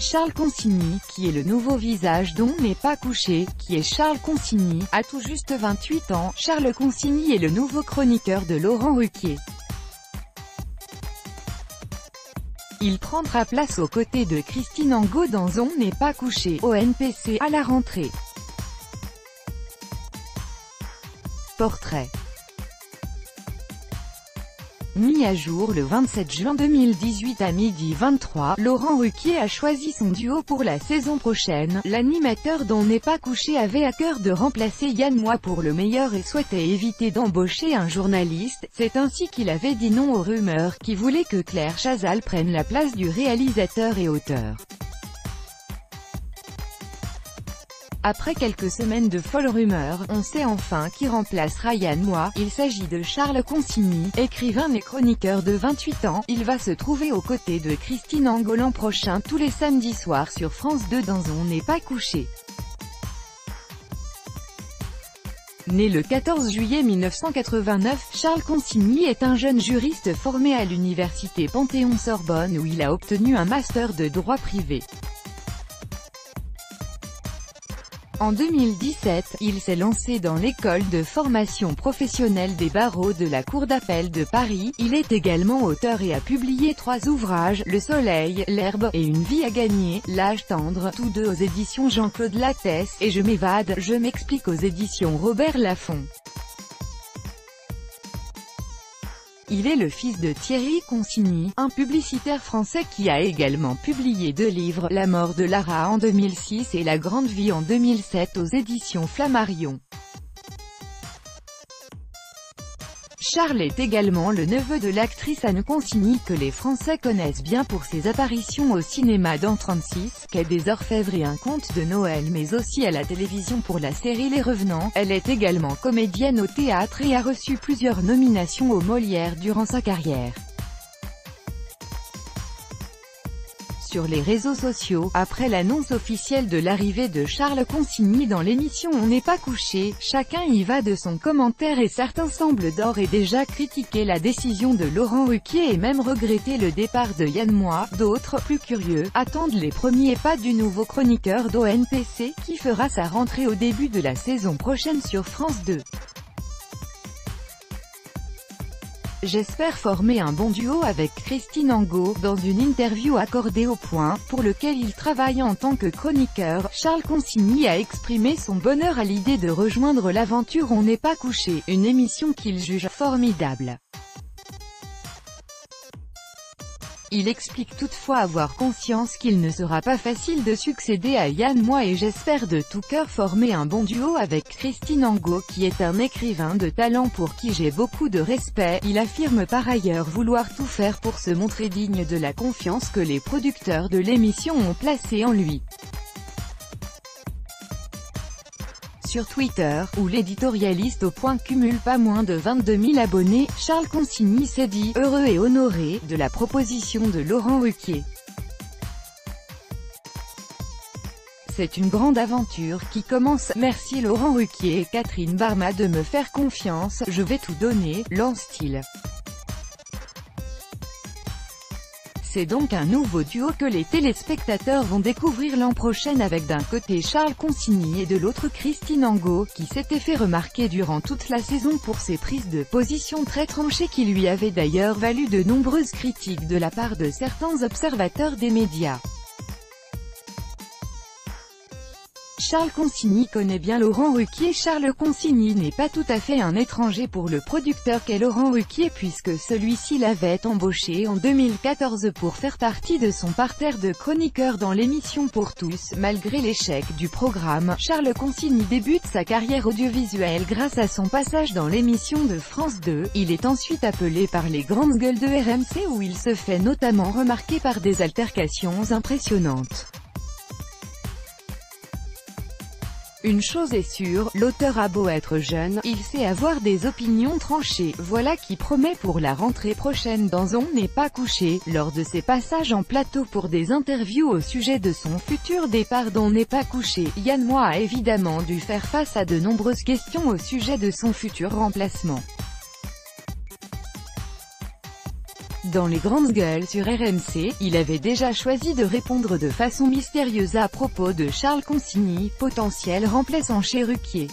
Charles Consigny, qui est le nouveau visage d'On n'est pas couché, qui est Charles Consigny, a tout juste 28 ans. Charles Consigny est le nouveau chroniqueur de Laurent Ruquier. Il prendra place aux côtés de Christine Angot dans On n'est pas couché, au NPC, à la rentrée. Portrait mis à jour le 27 juin 2018 à midi 23, Laurent Ruquier a choisi son duo pour la saison prochaine. L'animateur d'On n'est pas couché avait à cœur de remplacer Yann Moix pour le meilleur et souhaitait éviter d'embaucher un journaliste. C'est ainsi qu'il avait dit non aux rumeurs qui voulaient que Claire Chazal prenne la place du réalisateur et auteur. Après quelques semaines de folles rumeurs, on sait enfin qui remplacera Yann Moix. Il s'agit de Charles Consigny, écrivain et chroniqueur de 28 ans. Il va se trouver aux côtés de Christine Angot l'an prochain tous les samedis soirs sur France 2 dans On n'est pas couché. Né le 14 juillet 1989, Charles Consigny est un jeune juriste formé à l'université Panthéon-Sorbonne où il a obtenu un master de droit privé. En 2017, il s'est lancé dans l'école de formation professionnelle des barreaux de la Cour d'appel de Paris. Il est également auteur et a publié 3 ouvrages, Le Soleil, L'Herbe, et Une vie à gagner, L'âge tendre, tous deux aux éditions Jean-Claude Lattès, et Je m'évade, je m'explique aux éditions Robert Laffont. Il est le fils de Thierry Consigny, un publicitaire français qui a également publié 2 livres, La mort de Lara en 2006 et La grande vie en 2007 aux éditions Flammarion. Charles est également le neveu de l'actrice Anne Consigny que les Français connaissent bien pour ses apparitions au cinéma dans 36, Quai des Orfèvres et Un conte de Noël, mais aussi à la télévision pour la série Les Revenants. Elle est également comédienne au théâtre et a reçu plusieurs nominations aux Molières durant sa carrière. Sur les réseaux sociaux, après l'annonce officielle de l'arrivée de Charles Consigny dans l'émission On n'est pas couché, chacun y va de son commentaire et certains semblent d'ores et déjà critiquer la décision de Laurent Ruquier et même regretter le départ de Yann Moix. D'autres, plus curieux, attendent les premiers pas du nouveau chroniqueur d'ONPC, qui fera sa rentrée au début de la saison prochaine sur France 2. J'espère former un bon duo avec Christine Angot. Dans une interview accordée au Point, pour lequel il travaille en tant que chroniqueur, Charles Consigny a exprimé son bonheur à l'idée de rejoindre l'aventure On n'est pas couché, une émission qu'il juge formidable. Il explique toutefois avoir conscience qu'il ne sera pas facile de succéder à Yann Moix et j'espère de tout cœur former un bon duo avec Christine Angot qui est un écrivain de talent pour qui j'ai beaucoup de respect. Il affirme par ailleurs vouloir tout faire pour se montrer digne de la confiance que les producteurs de l'émission ont placée en lui. Sur Twitter, où l'éditorialiste au Point cumule pas moins de 22 000 abonnés, Charles Consigny s'est dit « heureux et honoré » de la proposition de Laurent Ruquier. C'est une grande aventure qui commence. Merci Laurent Ruquier et Catherine Barma de me faire confiance, je vais tout donner, lance-t-il. C'est donc un nouveau duo que les téléspectateurs vont découvrir l'an prochain avec d'un côté Charles Consigny et de l'autre Christine Angot, qui s'était fait remarquer durant toute la saison pour ses prises de position très tranchées qui lui avaient d'ailleurs valu de nombreuses critiques de la part de certains observateurs des médias. Charles Consigny connaît bien Laurent Ruquier. Charles Consigny n'est pas tout à fait un étranger pour le producteur qu'est Laurent Ruquier puisque celui-ci l'avait embauché en 2014 pour faire partie de son parterre de chroniqueurs dans l'émission Pour tous. Malgré l'échec du programme, Charles Consigny débute sa carrière audiovisuelle grâce à son passage dans l'émission de France 2. Il est ensuite appelé par les grandes gueules de RMC où il se fait notamment remarquer par des altercations impressionnantes. Une chose est sûre, l'auteur a beau être jeune, il sait avoir des opinions tranchées, voilà qui promet pour la rentrée prochaine dans On n'est pas couché. Lors de ses passages en plateau pour des interviews au sujet de son futur départ d'On n'est pas couché, Yann Moix a évidemment dû faire face à de nombreuses questions au sujet de son futur remplacement. Dans les grandes gueules sur RMC, il avait déjà choisi de répondre de façon mystérieuse à propos de Charles Consigny, potentiel remplaçant chez Ruquier.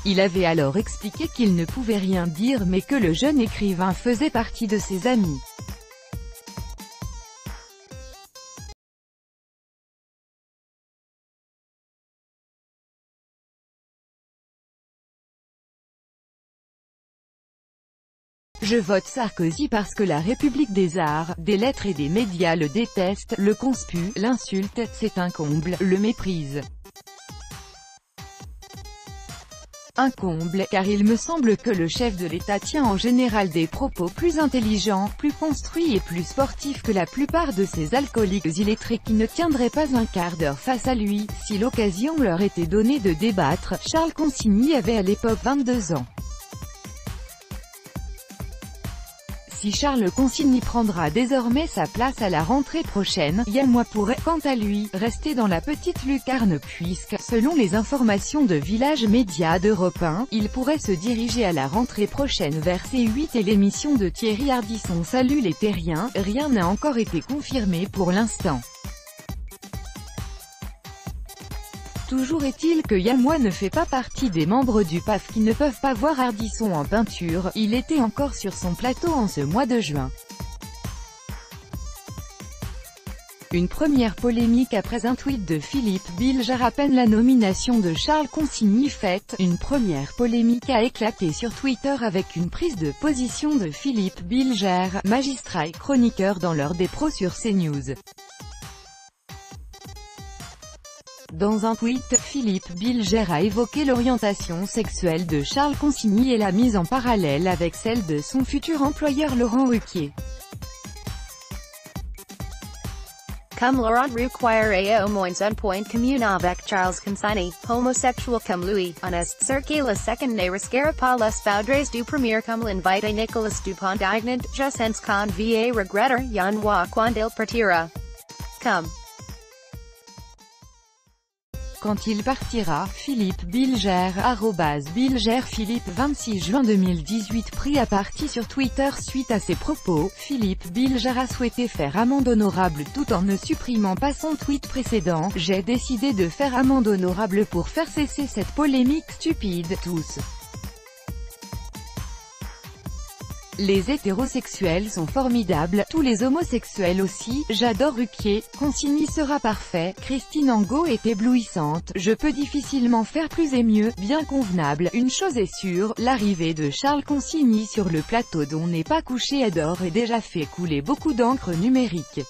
Il avait alors expliqué qu'il ne pouvait rien dire mais que le jeune écrivain faisait partie de ses amis. Je vote Sarkozy parce que la République des arts, des lettres et des médias le déteste, le conspue, l'insulte, c'est un comble, le méprise. Un comble, car il me semble que le chef de l'État tient en général des propos plus intelligents, plus construits et plus sportifs que la plupart de ces alcooliques illettrés qui ne tiendraient pas un quart d'heure face à lui, si l'occasion leur était donnée de débattre. Charles Consigny avait à l'époque 22 ans. Si Charles Consigny prendra désormais sa place à la rentrée prochaine, Yamois pourrait, quant à lui, rester dans la petite lucarne puisque, selon les informations de Village Média d'Europe 1, il pourrait se diriger à la rentrée prochaine vers C8 et l'émission de Thierry Ardisson. Salut les terriens, rien n'a encore été confirmé pour l'instant. Toujours est-il que Yamois ne fait pas partie des membres du PAF qui ne peuvent pas voir Ardisson en peinture, il était encore sur son plateau en ce mois de juin. Une première polémique après un tweet de Philippe Bilger à peine la nomination de Charles Consigny faite. Une première polémique a éclaté sur Twitter avec une prise de position de Philippe Bilger, magistrat et chroniqueur dans l'heure des pros sur CNews. Dans un tweet, Philippe Bilger a évoqué l'orientation sexuelle de Charles Consigny et l'a mise en parallèle avec celle de son futur employeur Laurent Ruquier. Comme Laurent Ruquier au moins un point commun avec Charles Consigny, homosexuel comme lui, honeste, cerque la seconde ne risquera pas les foudres du premier comme l'invité Nicolas Dupont-Aignan, je sens qu'on va regretter Yamois quand il partira. Comme Quand il partira, Philippe Bilger, @BilgerPhilippe 26 juin 2018 pris à partie sur Twitter suite à ses propos. Philippe Bilger a souhaité faire amende honorable tout en ne supprimant pas son tweet précédent. J'ai décidé de faire amende honorable pour faire cesser cette polémique stupide, tous. Les hétérosexuels sont formidables, tous les homosexuels aussi, j'adore Ruquier, Consigny sera parfait, Christine Angot est éblouissante, je peux difficilement faire plus et mieux, bien convenable. Une chose est sûre, l'arrivée de Charles Consigny sur le plateau dont n'est pas couché Adore et déjà fait couler beaucoup d'encre numérique.